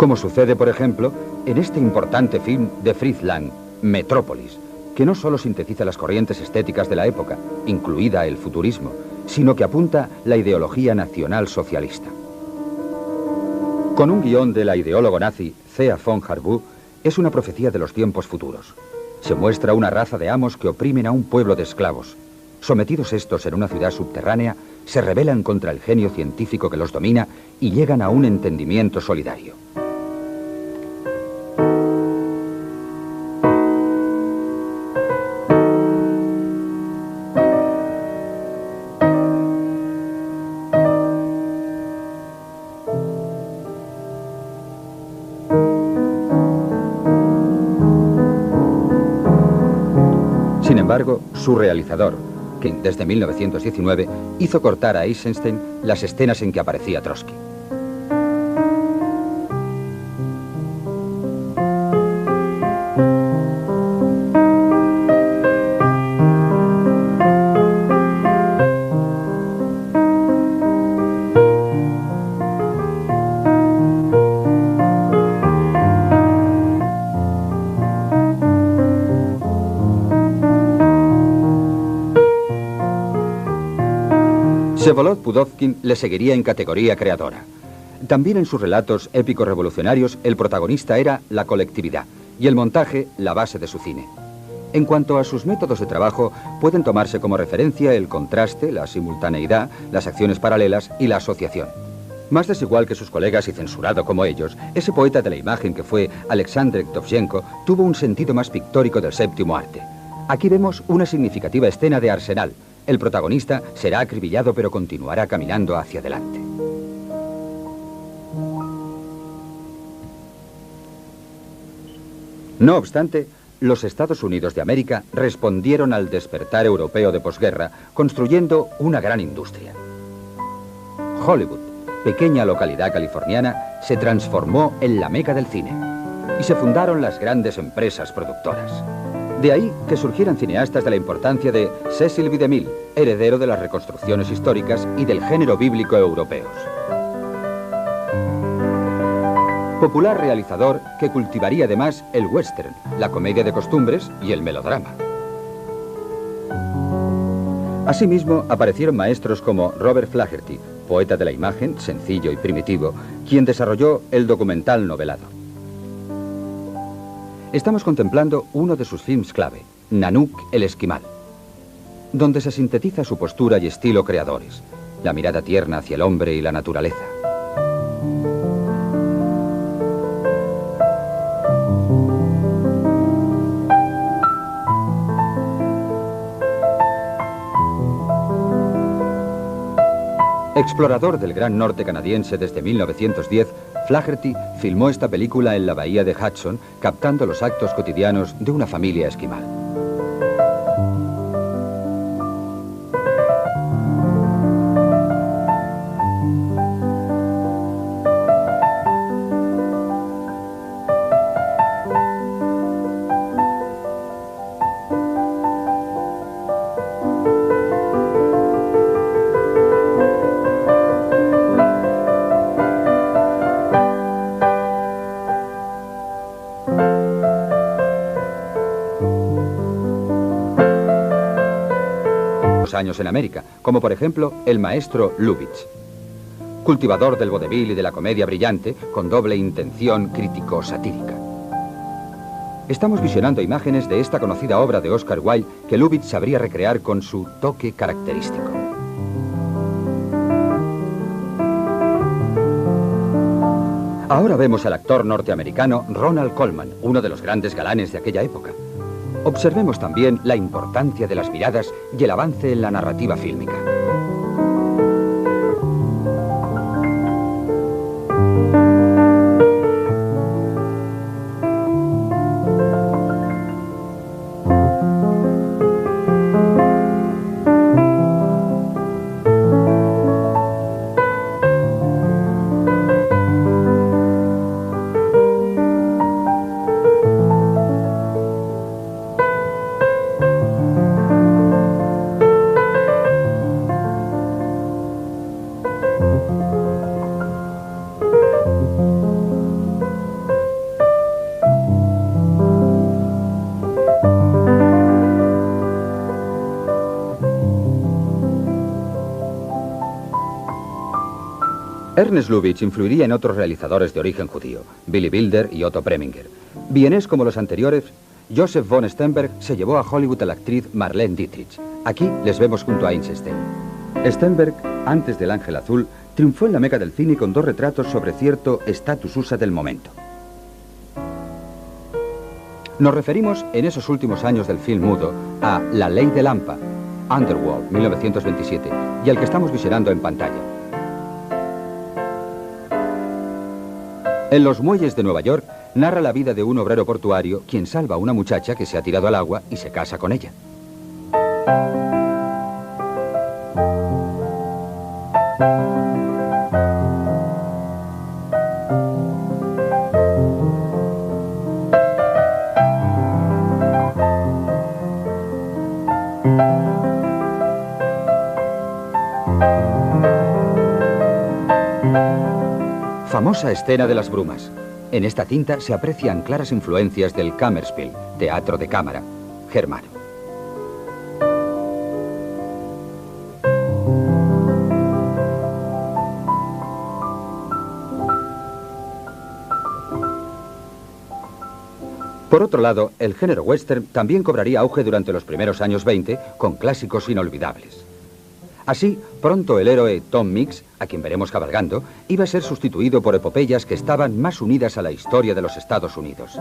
Como sucede, por ejemplo, en este importante film de Fritz Lang, Metrópolis, que no solo sintetiza las corrientes estéticas de la época, incluida el futurismo, sino que apunta la ideología nacional socialista. Con un guión de la ideólogo nazi Thea von Harbou, es una profecía de los tiempos futuros. Se muestra una raza de amos que oprimen a un pueblo de esclavos. Sometidos estos en una ciudad subterránea, se rebelan contra el genio científico que los domina y llegan a un entendimiento solidario. Sin embargo, su realizador, que desde 1919 hizo cortar a Eisenstein las escenas en que aparecía Trotsky. Vsevolod Pudovkin le seguiría en categoría creadora. También en sus relatos épicos revolucionarios el protagonista era la colectividad y el montaje la base de su cine. En cuanto a sus métodos de trabajo, pueden tomarse como referencia el contraste, la simultaneidad, las acciones paralelas y la asociación. Más desigual que sus colegas y censurado como ellos, ese poeta de la imagen que fue Alexander Dovzhenko tuvo un sentido más pictórico del séptimo arte. Aquí vemos una significativa escena de Arsenal. El protagonista será acribillado pero continuará caminando hacia adelante. No obstante, los Estados Unidos de América respondieron al despertar europeo de posguerra construyendo una gran industria. Hollywood, pequeña localidad californiana, se transformó en la meca del cine. y se fundaron las grandes empresas productoras. De ahí que surgieran cineastas de la importancia de Cecil B. DeMille, heredero de las reconstrucciones históricas y del género bíblico europeos. Popular realizador que cultivaría además el western, la comedia de costumbres y el melodrama. Asimismo, aparecieron maestros como Robert Flaherty, poeta de la imagen, sencillo y primitivo, quien desarrolló el documental novelado. Estamos contemplando uno de sus films clave, Nanook el Esquimal, donde se sintetiza su postura y estilo creadores, la mirada tierna hacia el hombre y la naturaleza. Explorador del Gran Norte canadiense desde 1910, Flaherty filmó esta película en la bahía de Hudson, captando los actos cotidianos de una familia esquimal. Años en América, como por ejemplo el maestro Lubitsch, cultivador del vodevil y de la comedia brillante con doble intención crítico-satírica. Estamos visionando imágenes de esta conocida obra de Oscar Wilde que Lubitsch sabría recrear con su toque característico. Ahora vemos al actor norteamericano Ronald Colman, uno de los grandes galanes de aquella época. Observemos también la importancia de las miradas y el avance en la narrativa fílmica. Ernest Lubitsch influiría en otros realizadores de origen judío, Billy Wilder y Otto Preminger. Vienés como los anteriores, Joseph von Sternberg se llevó a Hollywood a la actriz Marlene Dietrich. Aquí les vemos junto a Eisenstein. Sternberg, antes del Ángel Azul, triunfó en la meca del cine con dos retratos sobre cierto status USA del momento. Nos referimos en esos últimos años del film mudo a La Ley de Lampa, Underworld, 1927, y al que estamos visionando en pantalla. En Los muelles de Nueva York narra la vida de un obrero portuario quien salva a una muchacha que se ha tirado al agua y se casa con ella. Famosa escena de las brumas. En esta cinta se aprecian claras influencias del Kammerspiel, teatro de cámara, germano. Por otro lado, el género western también cobraría auge durante los primeros años 20 con clásicos inolvidables. Así, pronto el héroe Tom Mix, a quien veremos cabalgando, iba a ser sustituido por epopeyas que estaban más unidas a la historia de los Estados Unidos.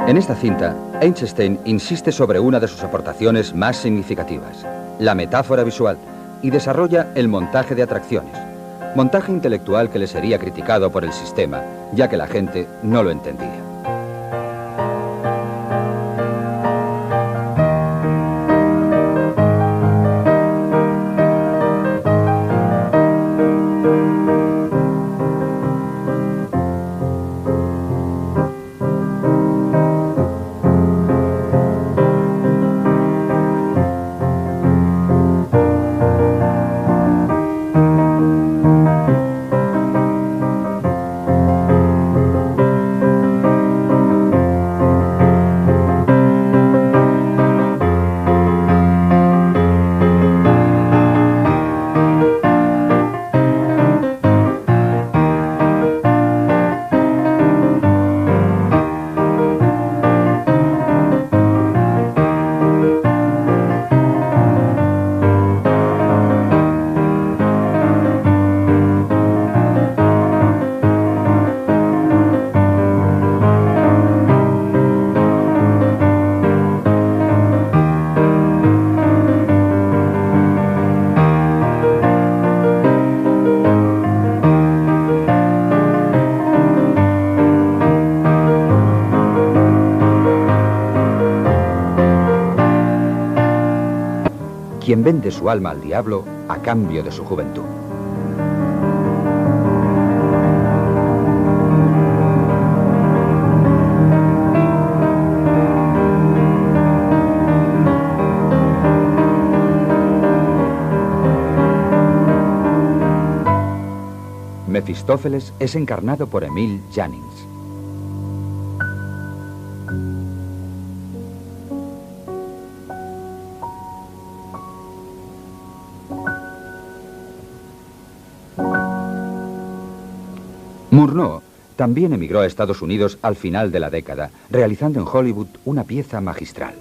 En esta cinta, Einstein insiste sobre una de sus aportaciones más significativas, la metáfora visual, y desarrolla el montaje de atracciones, montaje intelectual que le sería criticado por el sistema, ya que la gente no lo entendía. Quien vende su alma al diablo a cambio de su juventud. Mefistófeles es encarnado por Emil Jannings. Murnau también emigró a Estados Unidos al final de la década, realizando en Hollywood una pieza magistral,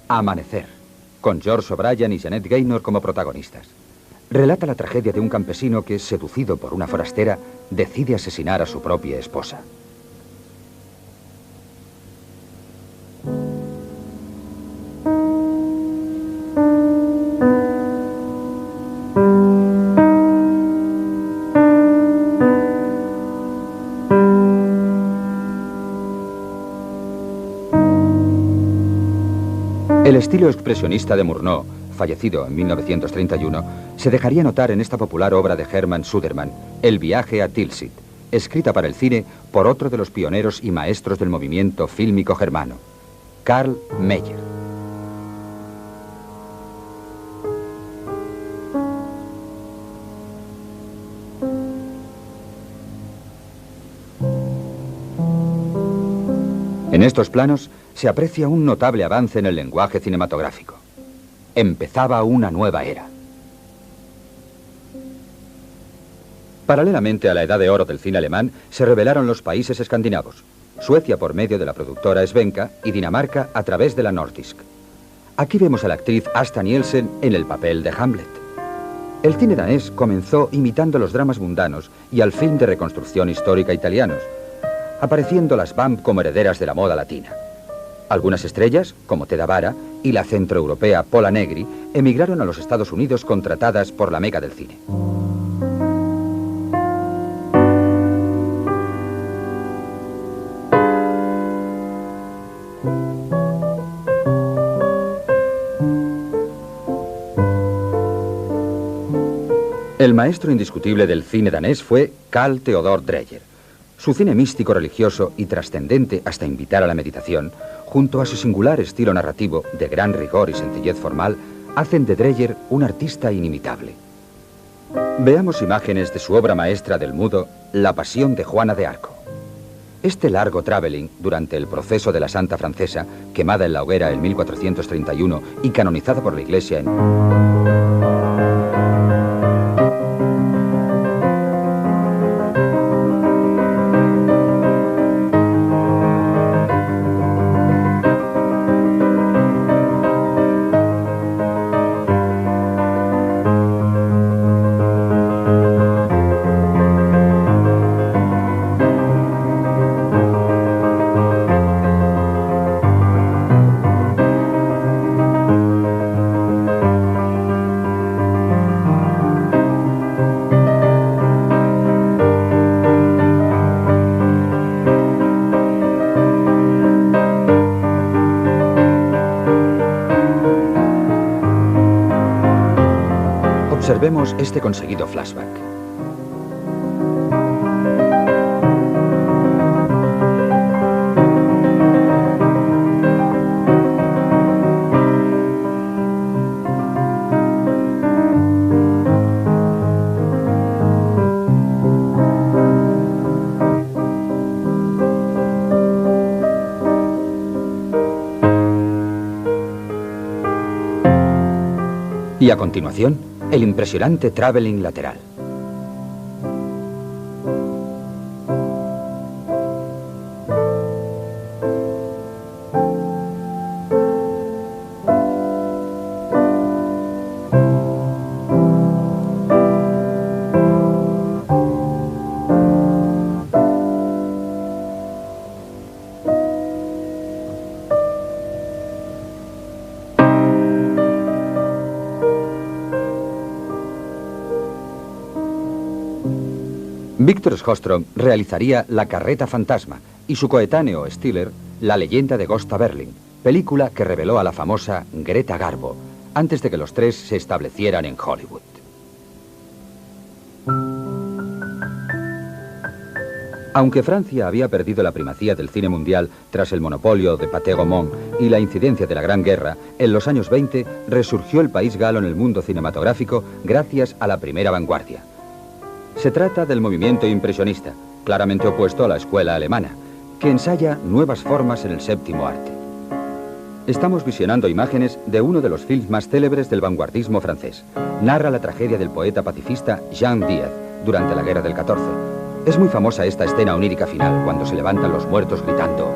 Amanecer, con George O'Brien y Janet Gaynor como protagonistas. Relata la tragedia de un campesino que, seducido por una forastera, decide asesinar a su propia esposa. El estilo expresionista de Murnau, fallecido en 1931, se dejaría notar en esta popular obra de Hermann Sudermann, El viaje a Tilsit, escrita para el cine por otro de los pioneros y maestros del movimiento fílmico germano, Karl Mayer. En estos planos se aprecia un notable avance en el lenguaje cinematográfico. Empezaba una nueva era. Paralelamente a la edad de oro del cine alemán, se revelaron los países escandinavos. Suecia por medio de la productora Svenska y Dinamarca a través de la Nordisk. Aquí vemos a la actriz Asta Nielsen en el papel de Hamlet. El cine danés comenzó imitando los dramas mundanos y al film de reconstrucción histórica italianos, apareciendo las Vamp como herederas de la moda latina. Algunas estrellas, como Teda Vara y la centroeuropea Pola Negri, emigraron a los Estados Unidos contratadas por la meca del cine. El maestro indiscutible del cine danés fue Carl Theodor Dreyer. Su cine místico, religioso y trascendente hasta invitar a la meditación, junto a su singular estilo narrativo de gran rigor y sencillez formal, hacen de Dreyer un artista inimitable. Veamos imágenes de su obra maestra del mudo, La Pasión de Juana de Arco. Este largo traveling durante el proceso de la Santa Francesa, quemada en la hoguera en 1431 y canonizada por la Iglesia en... observemos este conseguido flashback. Y a continuación, el impresionante traveling lateral. Victor Sjostrom realizaría La carreta fantasma y su coetáneo Stiller La leyenda de Gösta Berling, película que reveló a la famosa Greta Garbo antes de que los tres se establecieran en Hollywood. Aunque Francia había perdido la primacía del cine mundial tras el monopolio de Pathé Gaumont y la incidencia de la Gran Guerra, en los años 20 resurgió el país galo en el mundo cinematográfico gracias a la primera vanguardia. Se trata del movimiento impresionista, claramente opuesto a la escuela alemana, que ensaya nuevas formas en el séptimo arte. Estamos visionando imágenes de uno de los films más célebres del vanguardismo francés. Narra la tragedia del poeta pacifista Jean Diaz durante la Guerra del 14. Es muy famosa esta escena onírica final, cuando se levantan los muertos gritando